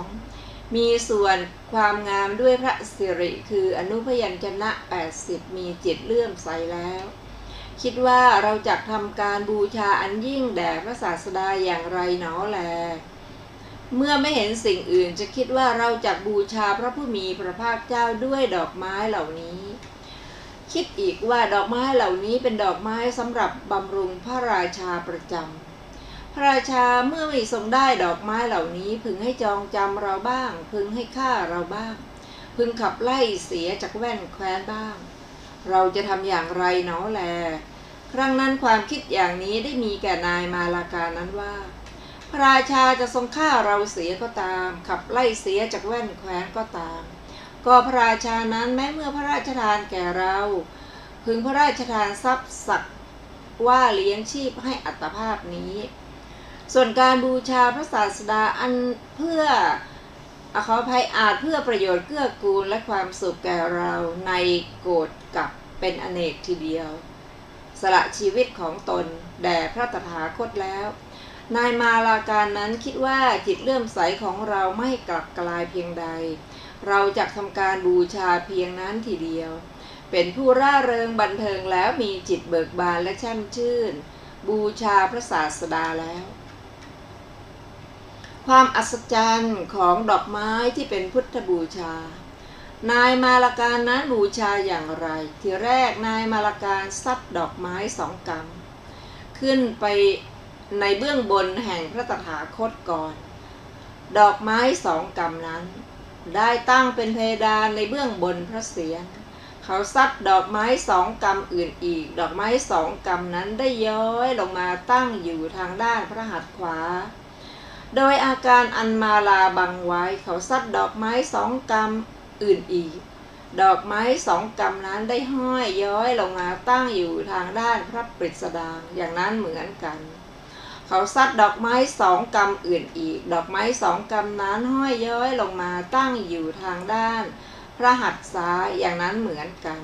32มีส่วนความงามด้วยพระสิริคืออนุพยัญชนะ80มีจิตเลื่อมใสแล้วคิดว่าเราจักทำการบูชาอันยิ่งแด่พระศาสดาอย่างไรหนอแลเมื่อไม่เห็นสิ่งอื่นจะคิดว่าเราจักบูชาพระผู้มีพระภาคเจ้าด้วยดอกไม้เหล่านี้คิดอีกว่าดอกไม้เหล่านี้เป็นดอกไม้สำหรับบำรุงพระราชาประจำพระราชาเมื่อไม่ทรงได้ดอกไม้เหล่านี้พึงให้จองจำเราบ้างพึงให้ฆ่าเราบ้างพึงขับไล่เสียจากแว่นแคว้นบ้างเราจะทำอย่างไรหนอแลครั้งนั้นความคิดอย่างนี้ได้มีแก่นายมาลาการนั้นว่าพระราชาจะทรงฆ่าเราเสียก็ตามขับไล่เสียจากแว่นแคว้นก็ตามก็พระราชานั้นแม้เมื่อพระราชทานแก่เราพึงพระราชทานทรัพย์สักว่าเลี้ยงชีพให้อัตภาพนี้ส่วนการบูชาพระศาสดาอันเพื่อขออภัยอาจเพื่อประโยชน์เกื้อกูลและความสุขแก่เราในโกฏกับเป็นอเนกทีเดียวสละชีวิตของตนแด่พระตถาคตแล้วนายมาลาการนั้นคิดว่าจิตเลื่อมใสของเราไม่กลับกลายเพียงใดเราจะทำการบูชาเพียงนั้นทีเดียวเป็นผู้ร่าเริงบันเทิงแล้วมีจิตเบิกบานและแช่มชื่นบูชาพระศาสดาแล้ว ความอัศจรรย์ของดอกไม้ที่เป็นพุทธบูชา นายมาลาการนั้นบูชาอย่างไรทีแรกนายมาลาการซัดดอกไม้2 กำขึ้นไปในเบื้องบนแห่งพระตถาคตก่อน ดอกไม้2 กำนั้นได้ตั้งเป็นเพดานในเบื้องบนพระเศียรเขาซัดดอกไม้2 กำอื่นอีกดอกไม้2 กำนั้นได้ย้อยลงมาตั้งอยู่ทางด้านพระหัตถ์ขวาโดยอาการอันมาลาบังไว้เขาซัดดอกไม้2 กำอื่นอีกดอกไม้2 กำนั้นได้ห้อยย้อยลงมาตั้งอยู่ทางด้านพระปริศดางอย่างนั้นเหมือนกันเขาซัดดอกไม้2 กำอื่นอีกดอกไม้2 กำนั้นห้อยย้อยลงมาตั้งอยู่ทางด้านพระหัตถ์ซ้ายอย่างนั้นเหมือนกัน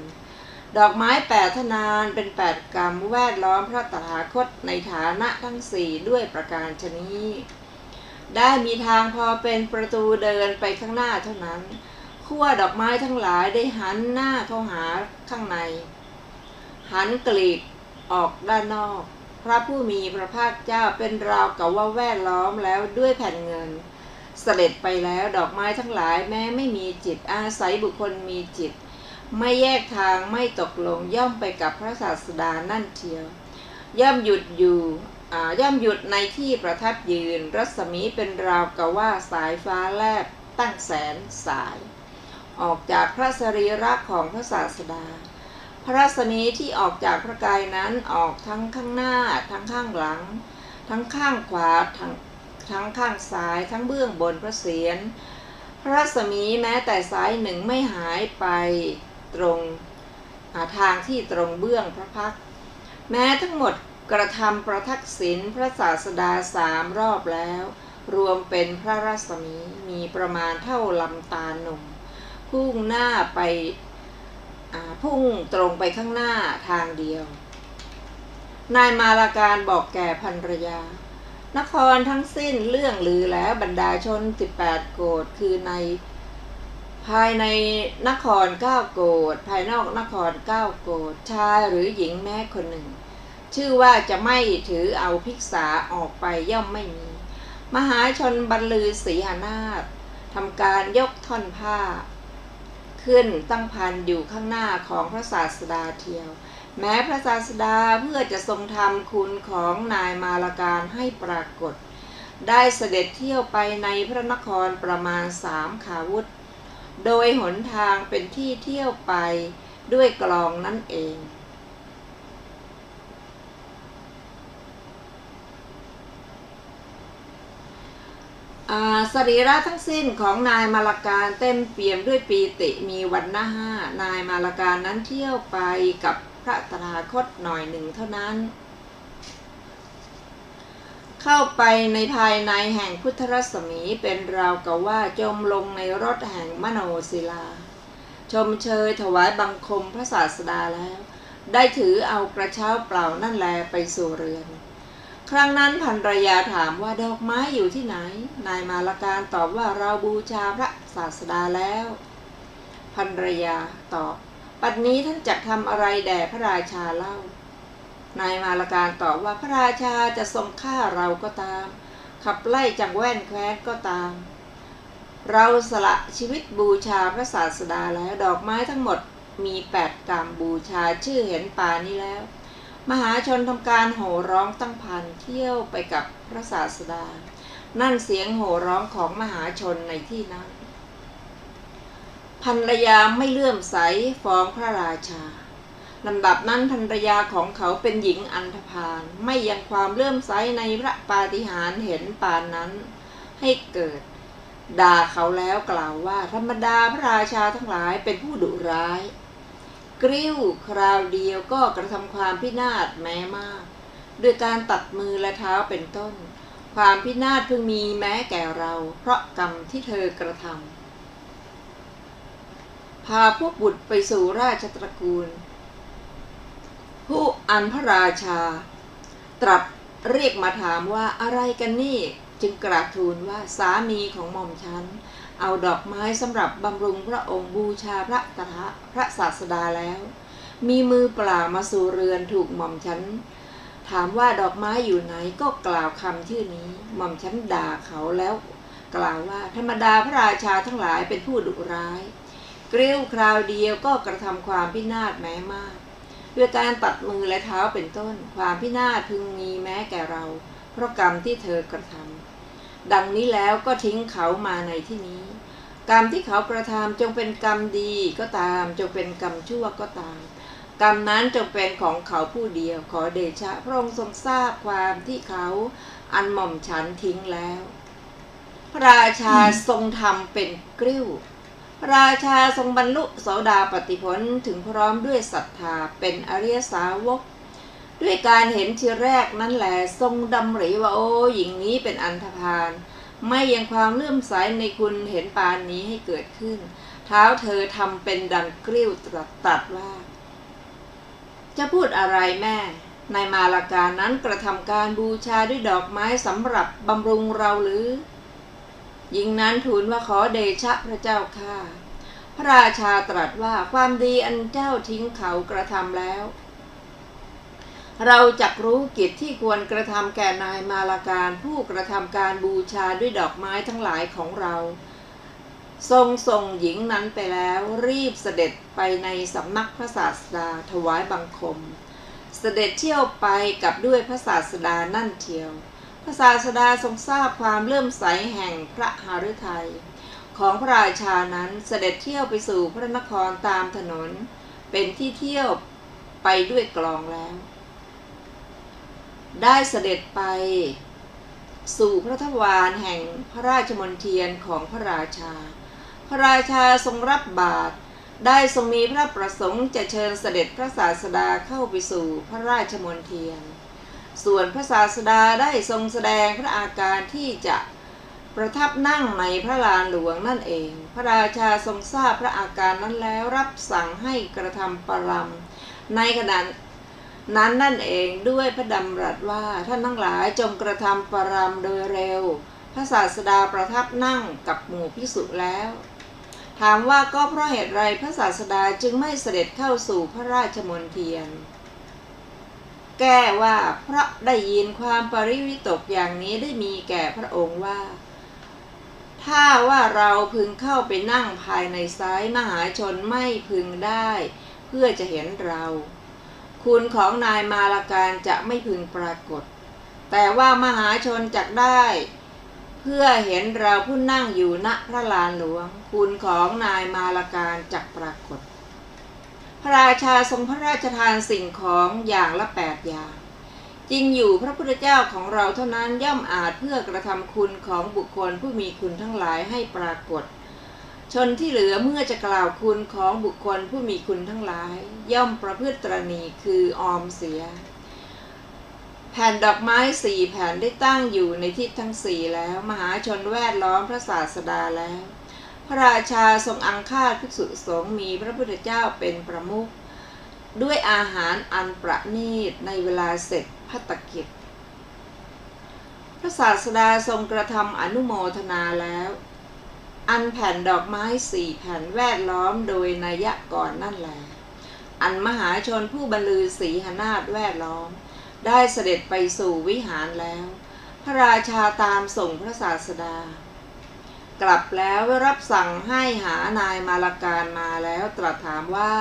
ดอกไม้8 ทนานเป็น8 กำแวดล้อมพระตถาคตในฐานะทั้ง4ด้วยประการฉะนี้ได้มีทางพอเป็นประตูเดินไปข้างหน้าเท่านั้นขั้วดอกไม้ทั้งหลายได้หันหน้าเข้าหาข้างในหันกลีบออกด้านนอกพระผู้มีพระภาคเจ้าเป็นราวกับว่าแวดล้อมแล้วด้วยแผ่นเงินเสด็จไปแล้วดอกไม้ทั้งหลายแม้ไม่มีจิตอาศัยบุคคลมีจิตไม่แยกทางไม่ตกลงย่อมไปกับพระศาสดานั่นเทียวย่อมหยุดในที่ประทับยืนรัศมีเป็นราวกับว่าสายฟ้าแลบตั้งแสนสายออกจากพระสรีระของพระศาสดาพระรัศมีที่ออกจากพระกายนั้นออกทั้งข้างหน้าทั้งข้างหลังทั้งข้างขวาทั้งข้างซ้ายทั้งเบื้องบนพระเศียรพระรัศมีแม้แต่สายหนึ่งไม่หายไปตรงทางที่ตรงเบื้องพระพักตร์แม้ทั้งหมดกระทำประทักษิณพระศาสดา3 รอบแล้วรวมเป็นพระรัศมีมีประมาณเท่าลำตาหนุ่มพุ่งหน้าไปพุ่งตรงไปข้างหน้าทางเดียวนายมาลาการบอกแก่ภรรยานครทั้งสิ้นเรื่องลือแล้วบรรดาชน18 โกฏคือในภายในนคร9 โกฏภายนอกนคร9 โกฏชายหรือหญิงแม้คนหนึ่งชื่อว่าจะไม่ถือเอาภิกษาออกไปย่อมไม่มีมหาชนบรรลือสีหนาฏทำการยกท่อนผ้าขึ้นตั้งพันอยู่ข้างหน้าของพระศาสดาเทียวแม้พระศาสดาเพื่อจะทรงทำคุณของนายมาลาการให้ปรากฏได้เสด็จเที่ยวไปในพระนครประมาณ3 ขาวุธโดยหนทางเป็นที่เที่ยวไปด้วยกลองนั่นเองสรีระทั้งสิ้นของนายมาลาการเต็มเปี่ยมด้วยปีติมีวรรณะ5นายมาลาการนั้นเที่ยวไปกับพระตถาคตหน่อยหนึ่งเท่านั้นเข้าไปในภายในแห่งพุทธรัศมีเป็นราวกับว่าจมลงในรถแห่งมโนศิลาชมเชยถวายบังคมพระศาสดาแล้วได้ถือเอากระเช้าเปล่านั่นแลไปสู่เรือนครั้งนั้นภรรยาถามว่าดอกไม้อยู่ที่ไหนนายมาลาการตอบว่าเราบูชาพระศาสดาแล้วภรรยาตอบปัจจุบันนี้ท่านจะทำอะไรแด่พระราชาเล่านายมาลาการตอบว่าพระราชาจะทรงฆ่าเราก็ตามขับไล่จากแว่นแคว้นก็ตามเราสละชีวิตบูชาพระศาสดาแล้วดอกไม้ทั้งหมดมี8 กำบูชาชื่อเห็นป่านี้แล้วมหาชนทำการโห่ร้องตั้งพันเที่ยวไปกับพระศาสดานั่นเสียงโห่ร้องของมหาชนในที่นั้นภรรยาไม่เลื่อมใสฟ้องพระราชาลำดับนั้นภรรยาของเขาเป็นหญิงอันธพาลไม่ยังความเลื่อมใสในพระปาฏิหาริย์เห็นปานนั้นให้เกิดด่าเขาแล้วกล่าวว่าธรรมดาพระราชาทั้งหลายเป็นผู้ดุร้ายกริ้วคราวเดียวก็กระทำความพินาศแม้มากด้วยการตัดมือและเท้าเป็นต้นความพินาศเพิ่งมีแม้แก่เราเพราะกรรมที่เธอกระทำพาพวกบุตรไปสู่ราชตระกูลผู้อันพระราชาตรัสเรียกมาถามว่าอะไรกันนี่จึงกราบทูลว่าสามีของหม่อมฉันเอาดอกไม้สำหรับบำรุงพระองค์บูชาพระศาสดาแล้วมีมือเปล่ามาสู่เรือนถูกหม่อมฉัน ถามว่าดอกไม้อยู่ไหนก็กล่าวคำชื่อนี้หม่อมฉันด่าเขาแล้วกล่าวว่าธรรมดาพระราชาทั้งหลายเป็นผู้ดุร้ายกริ้วคราวเดียวก็กระทำความพินาศแม้มากด้วยการตัดมือและเท้าเป็นต้นความพินาศพึงมีแม้แก่เราเพราะกรรมที่เธอกระทำดังนี้แล้วก็ทิ้งเขามาในที่นี้กรรมที่เขากระทำจงเป็นกรรมดีก็ตามจงเป็นกรรมชั่วก็ตามกรรมนั้นจงเป็นของเขาผู้เดียวขอเดชะพระองค์ทรงทราบความที่เขาอันหม่อมฉันทิ้งแล้วพระราชาทรงทำเป็นกริ้วพระราชาทรงบรรลุโสดาปัตติผลถึงพร้อมด้วยศรัทธาเป็นอริยสาวกด้วยการเห็นทีแรกนั้นแหละทรงดำริว่าโอ้หญิงนี้เป็นอันธพาลไม่ยังความเลื่อมใสในคุณเห็นปานนี้ให้เกิดขึ้นเท้าเธอทำเป็นดังกริ้วตรัสว่าจะพูดอะไรแม่ในมาลาการนั้นกระทำการบูชาด้วยดอกไม้สำหรับบำรุงเราหรือหญิงนั้นทูลว่าขอเดชะพระเจ้าค่ะพระราชาตรัสว่าความดีอันเจ้าทิ้งเขากระทำแล้วเราจักรู้กิจที่ควรกระทำแก่นายมาลาการผู้กระทำการบูชาด้วยดอกไม้ทั้งหลายของเราทรงส่งหญิงนั้นไปแล้วรีบเสด็จไปในสำนักพระศาสดาถวายบังคมเสด็จเที่ยวไปกับด้วยพระศาสดานั่นเทียวพระศาสดาทรงทราบความเลื่อมใสแห่งพระหฤทัยของพระราชานั้นเสด็จเที่ยวไปสู่พระนครตามถนนเป็นที่เที่ยวไปด้วยกลองแล้วได้เสด็จไปสู่พระทวารแห่งพระราชมณฑียนของพระราชาพระราชาทรงรับบาตรได้ทรงมีพระประสงค์จะเชิญเสด็จพระศาสดาเข้าไปสู่พระราชมณฑียนส่วนพระศาสดาได้ทรงแสดงพระอาการที่จะประทับนั่งในพระลานหลวงนั่นเองพระราชาทรงทราบพระอาการนั้นแล้วรับสั่งให้กระทำปรำในขณะนั้นนั่นเองด้วยพระดำรัสว่าท่านทั้งหลายจงกระทำปรำโดยเร็วพระศาสดาประทับนั่งกับหมู่ภิกษุแล้วถามว่าก็เพราะเหตุไรพระศาสดาจึงไม่เสด็จเข้าสู่พระราชมณฑียนแก้ว่าเพราะได้ยินความปริวิตกอย่างนี้ได้มีแก่พระองค์ว่าถ้าว่าเราพึงเข้าไปนั่งภายในไซร้มหาชนไม่พึงได้เพื่อจะเห็นเราคุณของนายมาลาการจะไม่พึงปรากฏแต่ว่ามหาชนจักได้เพื่อเห็นเราผู้นั่งอยู่ณพระลานหลวงคุณของนายมาลาการจักปรากฏพระราชาทรงพระราชทานสิ่งของอย่างละ8 อย่างจริงอยู่พระพุทธเจ้าของเราเท่านั้นย่อมอาจเพื่อกระทำคุณของบุคคลผู้มีคุณทั้งหลายให้ปรากฏชนที่เหลือเมื่อจะกล่าวคุณของบุคคลผู้มีคุณทั้งหลายย่อมประพฤติตรณีคือออมเสียแผ่นดอกไม้4 แผ่นได้ตั้งอยู่ในทิศทั้ง4แล้วมหาชนแวดล้อมพระศาสดาแล้วพระราชาทรงอังคาดภิกษุสงฆ์มีพระพุทธเจ้าเป็นประมุขด้วยอาหารอันประณีตในเวลาเสร็จภัตกิจพระศาสดาทรงกระทำอนุโมทนาแล้วอันแผ่นดอกไม้4 แผ่นแวดล้อมโดยนัยก่อนนั่นแหละอันมหาชนผู้บรรลือสีหนาฏแวดล้อมได้เสด็จไปสู่วิหารแล้วพระราชาตามส่งพระศาสดากลับแล้วรับสั่งให้หานายมาลาการมาแล้วตรัสถามว่า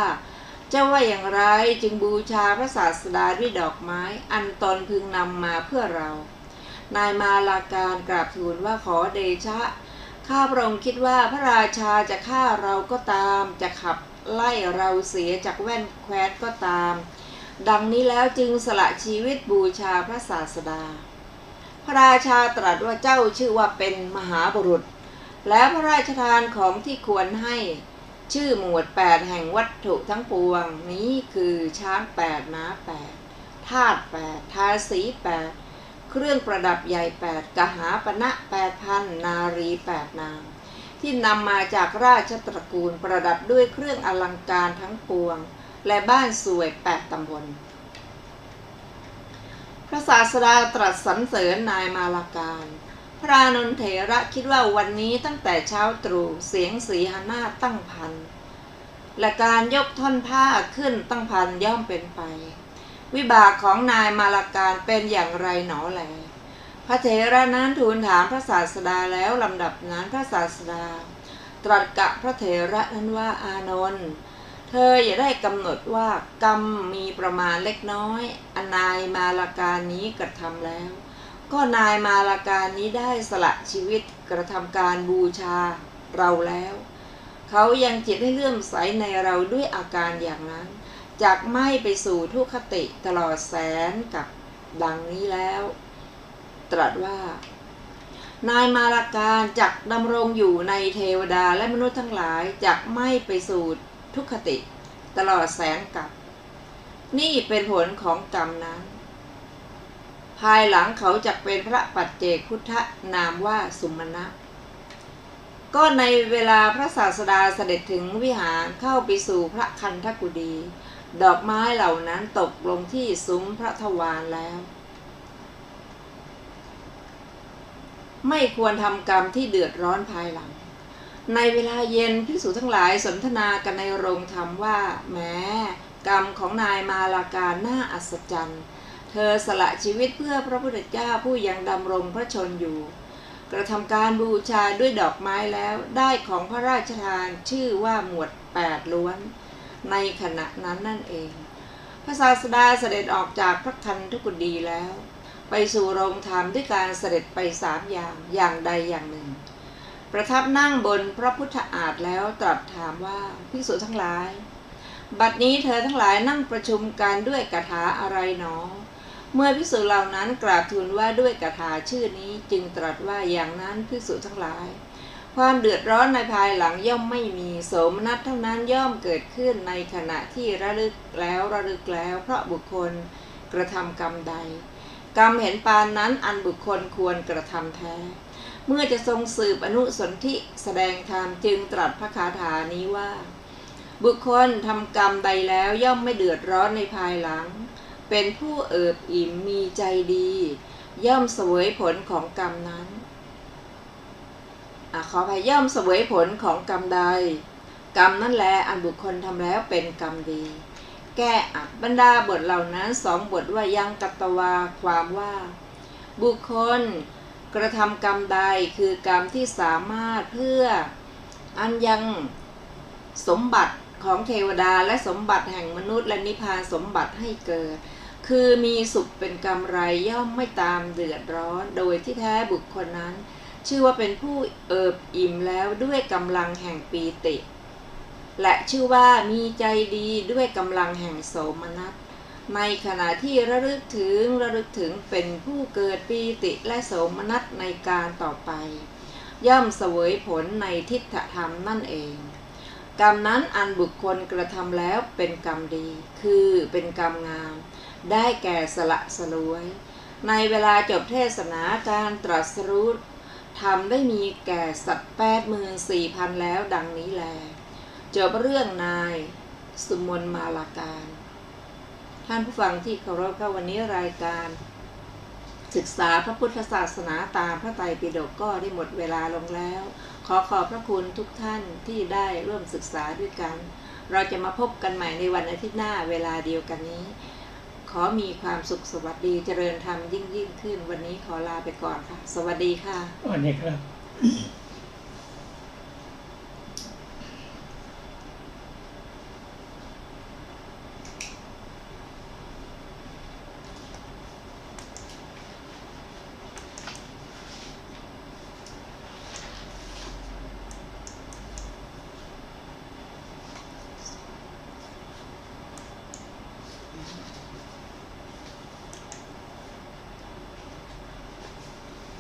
เจ้าว่าอย่างไรจึงบูชาพระศาสดาด้วยดอกไม้อันตนพึงนำมาเพื่อเรานายมาลาการกราบทูลว่าขอเดชะข้าพระองค์คิดว่าพระราชาจะฆ่าเราก็ตามจะขับไล่เราเสียจากแว่นแคว้นก็ตามดังนี้แล้วจึงสละชีวิตบูชาพระศาสดาพระราชาตรัสว่าเจ้าชื่อว่าเป็นมหาบุรุษและพระราชทานของที่ควรให้ชื่อหมวด8แห่งวัตถุทั้งปวงนี้คือช้าง8ม้า8ธาตุ8ทาสี8เครื่องประดับใหญ่8กหาปณะ 8,000 นารี8 นางที่นำมาจากราชตระกูลประดับด้วยเครื่องอลังการทั้งปวงและบ้านสวย8 ตำบลพระศาสดาตรัสสรรเสริญนายมาลาการพระอานนทเถระคิดว่าวันนี้ตั้งแต่เช้าตรู่เสียงสีหนาฏตั้งพันและการยกท่อนผ้าขึ้นตั้งพันย่อมเป็นไป วิบากของนายมาลาการเป็นอย่างไรหนอแลพระเถระนั้นทูลถามพระศาสดาแล้วลำดับนั้นพระศาสดาตรัสกับพระเถระนั้นว่าอานนท์เธออย่าได้กำหนดว่ากรรมมีประมาณเล็กน้อยนายมาลาการนี้กระทำแล้วก็นายมาลาการนี้ได้สละชีวิตกระทำการบูชาเราแล้วเขายังจิตให้เลื่อมใสในเราด้วยอาการอย่างนั้นจักไม่ไปสู่ทุกขติตลอดแสนกับดังนี้แล้วตรัสว่านายมาลาการจักดำรงอยู่ในเทวดาและมนุษย์ทั้งหลายจักไม่ไปสู่ทุกขติตลอดแสนกับนี่เป็นผลของกรรมนั้นภายหลังเขาจักเป็นพระปัจเจกพุทธนามว่าสุมาณะก็ในเวลาพระศาสดาเสด็จถึงวิหารเข้าไปสู่พระคันธกุฎีดอกไม้เหล่านั้นตกลงที่ซุ้มพระทวารแล้วไม่ควรทำกรรมที่เดือดร้อนภายหลังในเวลาเย็นภิกษุทั้งหลายสนทนากันในโรงธรรมว่าแม้กรรมของนายมาลาการน่าอัศจรรย์เธอสละชีวิตเพื่อพระพุทธเจ้าผู้ยังดำรงพระชนอยู่กระทำการบูชาด้วยดอกไม้แล้วได้ของพระราชทานชื่อว่าหมวด8ล้วนในขณะนั้นนั่นเองพระศาสดาเสด็จออกจากพระคันธกุฎีแล้วไปสู่โรงธรรมด้วยการเสด็จไป3อย่างใดอย่างหนึ่งประทับนั่งบนพระพุทธอาฏแล้วตรัสถามว่าภิกษุทั้งหลายบัดนี้เธอทั้งหลายนั่งประชุมกันด้วยคาถาอะไรหนอเมื่อภิกษุเหล่านั้นกราบทูลว่าด้วยคาถาชื่อนี้จึงตรัสว่าอย่างนั้นภิกษุทั้งหลายความเดือดร้อนในภายหลังย่อมไม่มีโสมนัสเท่านั้นย่อมเกิดขึ้นในขณะที่ระลึกแล้วเพราะบุคคลกระทำกรรมใดกรรมเห็นปานนั้นอันบุคคลควรกระทำแท้เมื่อจะทรงสืบอนุสนธิแสดงธรรมจึงตรัสพระคาถานี้ว่าบุคคลทำกรรมใดแล้วย่อมไม่เดือดร้อนในภายหลังเป็นผู้เอิบอิ่มมีใจดีย่อมเสวยผลของกรรมนั้นขออภัยย่อมเสวยผลของกรรมใดกรรมนั่นแลอันบุคคลทำแล้วเป็นกรรมดีแก้อัดบรรดาบทเหล่านั้น2บทว่ายังกัตตวาความว่าบุคคลกระทำกรรมใดคือกรรมที่สามารถเพื่ออันยังสมบัติของเทวดาและสมบัติแห่งมนุษย์และนิพพานสมบัติให้เกิดคือมีสุขเป็นกำไรย่อมไม่ตามเดือดร้อนโดยที่แท้บุคคลนั้นชื่อว่าเป็นผู้เอิบอิ่มแล้วด้วยกำลังแห่งปีติและชื่อว่ามีใจดีด้วยกำลังแห่งโสมนัสในขณะที่ระลึกถึงเป็นผู้เกิดปีติและโสมนัสในการต่อไปย่อมเสวยผลในทิฏฐธรรมนั่นเองกรรมนั้นอันบุคคลกระทำแล้วเป็นกรรมดีคือเป็นกรรมงามได้แก่สละสลวยในเวลาจบเทศนาการตรัสรู้ธรรมได้มีแก่สัตว์ 84,000 แล้วดังนี้แลจบเรื่องนายสุมนมาลาการท่านผู้ฟังที่เคารพค่ะวันนี้รายการศึกษาพระพุทธศาสนาตามพระไตรปิฎกก็ได้หมดเวลาลงแล้วขอขอบพระคุณทุกท่านที่ได้ร่วมศึกษาด้วยกันเราจะมาพบกันใหม่ในวันอาทิตย์หน้าเวลาเดียวกันนี้ขอมีความสุขสวัสดีเจริญธรรมยิ่งขึ้นวันนี้ขอลาไปก่อนค่ะสวัสดีค่ะสวัสดีครับ